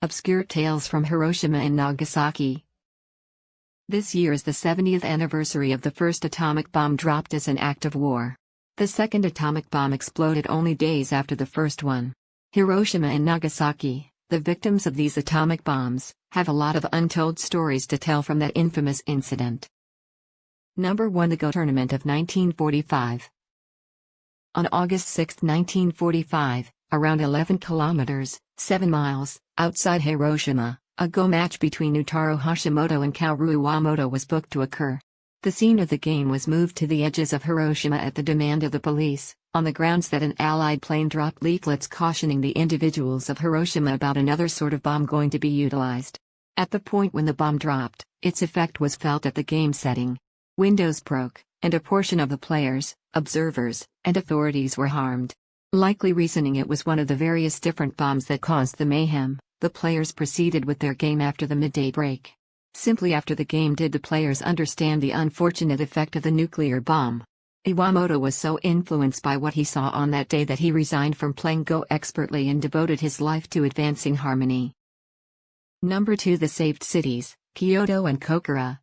Obscure Tales from Hiroshima and Nagasaki. This year is the 70th anniversary of the first atomic bomb dropped as an act of war. The second atomic bomb exploded only days after the first one. Hiroshima and Nagasaki, the victims of these atomic bombs, have a lot of untold stories to tell from that infamous incident. Number 1. The Go Tournament of 1945. On August 6, 1945, around 11 kilometers, 7 miles, outside Hiroshima, a Go match between Utaro Hashimoto and Kaoru Iwamoto was booked to occur. The scene of the game was moved to the edges of Hiroshima at the demand of the police, on the grounds that an Allied plane dropped leaflets cautioning the individuals of Hiroshima about another sort of bomb going to be utilized. At the point when the bomb dropped, its effect was felt at the game setting. Windows broke, and a portion of the players, observers, and authorities were harmed. Likely reasoning it was one of the various different bombs that caused the mayhem, the players proceeded with their game after the midday break. Simply after the game did the players understand the unfortunate effect of the nuclear bomb. Iwamoto was so influenced by what he saw on that day that he resigned from playing Go expertly and devoted his life to advancing harmony. Number 2. The Saved Cities, Kyoto and Kokura.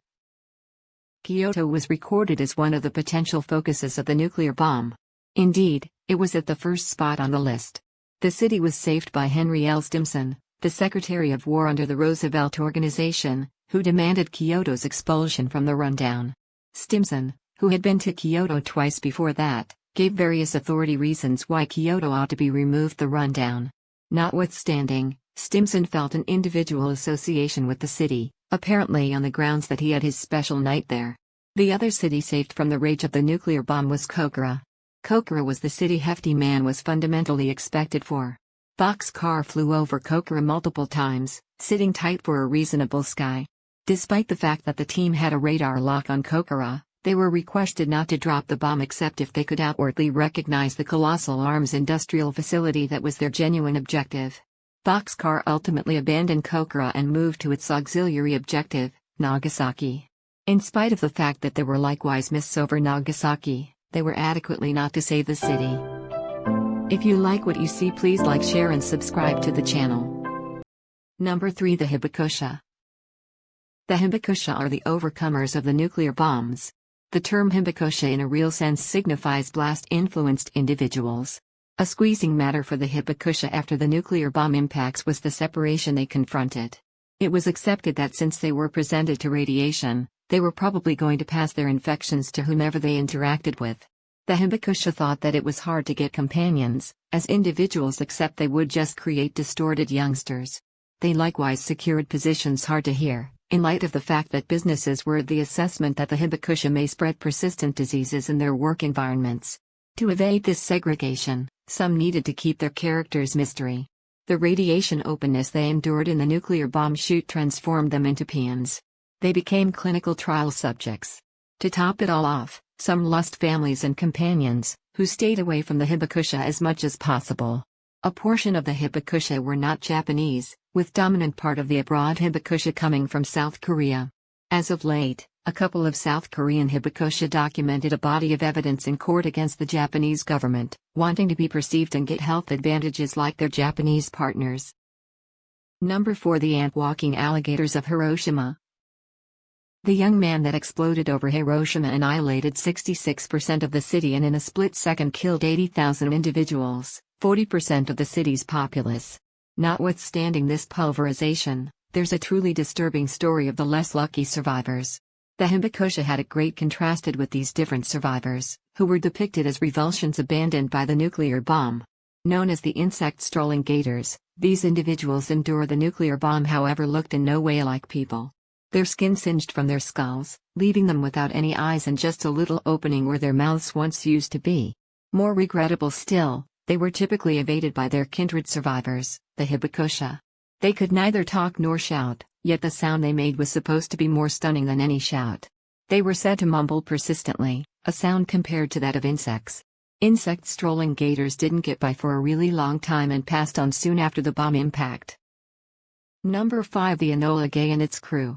Kyoto was recorded as one of the potential focuses of the nuclear bomb. Indeed, it was at the first spot on the list. The city was saved by Henry L. Stimson, the Secretary of War under the Roosevelt Organization, who demanded Kyoto's expulsion from the rundown. Stimson, who had been to Kyoto twice before that, gave various authority reasons why Kyoto ought to be removed the rundown. Notwithstanding, Stimson felt an individual association with the city, apparently on the grounds that he had his special night there. The other city saved from the rage of the nuclear bomb was Kokura. Kokura was the city Hefty Man was fundamentally expected for. Boxcar flew over Kokura multiple times, sitting tight for a reasonable sky. Despite the fact that the team had a radar lock on Kokura, they were requested not to drop the bomb except if they could outwardly recognize the colossal arms industrial facility that was their genuine objective. Boxcar ultimately abandoned Kokura and moved to its auxiliary objective, Nagasaki. In spite of the fact that there were likewise myths over Nagasaki, they were adequately not to save the city. If you like what you see, please like, share and subscribe to the channel. Number 3. The Hibakusha. The Hibakusha are the overcomers of the nuclear bombs. The term Hibakusha in a real sense signifies blast-influenced individuals. A squeezing matter for the Hibakusha after the nuclear bomb impacts was the separation they confronted. It was accepted that since they were presented to radiation, they were probably going to pass their infections to whomever they interacted with. The Hibakusha thought that it was hard to get companions, as individuals, except they would just create distorted youngsters. They likewise secured positions hard to hear, in light of the fact that businesses were of the assessment that the Hibakusha may spread persistent diseases in their work environments. To evade this segregation, some needed to keep their characters mystery. The radiation openness they endured in the nuclear bomb shoot transformed them into peons. They became clinical trial subjects. To top it all off, some lost families and companions, who stayed away from the Hibakusha as much as possible. A portion of the Hibakusha were not Japanese, with dominant part of the abroad Hibakusha coming from South Korea. As of late, a couple of South Korean Hibakusha documented a body of evidence in court against the Japanese government, wanting to be perceived and get health advantages like their Japanese partners. Number 4. The Ant Walking Alligators of Hiroshima. The young man that exploded over Hiroshima annihilated 66% of the city and in a split second killed 80,000 individuals, 40% of the city's populace. Notwithstanding this pulverization, there's a truly disturbing story of the less lucky survivors. The Hibakusha had a great contrasted with these different survivors, who were depicted as revulsions abandoned by the nuclear bomb. Known as the insect-strolling gators, these individuals endure the nuclear bomb, however looked in no way like people. Their skin singed from their skulls, leaving them without any eyes and just a little opening where their mouths once used to be. More regrettable still, they were typically evaded by their kindred survivors, the Hibakusha. They could neither talk nor shout, yet the sound they made was supposed to be more stunning than any shout. They were said to mumble persistently, a sound compared to that of insects. Insect-strolling gators didn't get by for a really long time and passed on soon after the bomb impact. Number 5. The Enola Gay and its crew.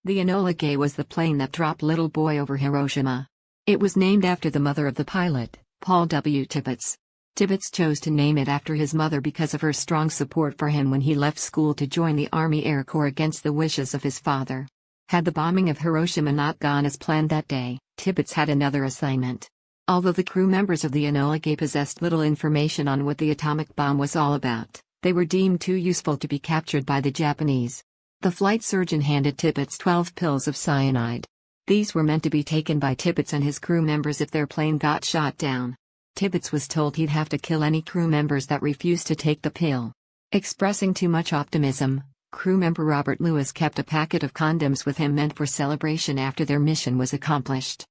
The Enola Gay was the plane that dropped Little Boy over Hiroshima. It was named after the mother of the pilot, Paul W. Tibbets. Tibbets chose to name it after his mother because of her strong support for him when he left school to join the Army Air Corps against the wishes of his father. Had the bombing of Hiroshima not gone as planned that day, Tibbets had another assignment. Although the crew members of the Enola possessed little information on what the atomic bomb was all about, they were deemed too useful to be captured by the Japanese. The flight surgeon handed Tibbets 12 pills of cyanide. These were meant to be taken by Tibbets and his crew members if their plane got shot down. Tibbets was told he'd have to kill any crew members that refused to take the pill. Expressing too much optimism, crew member Robert Lewis kept a packet of condoms with him meant for celebration after their mission was accomplished.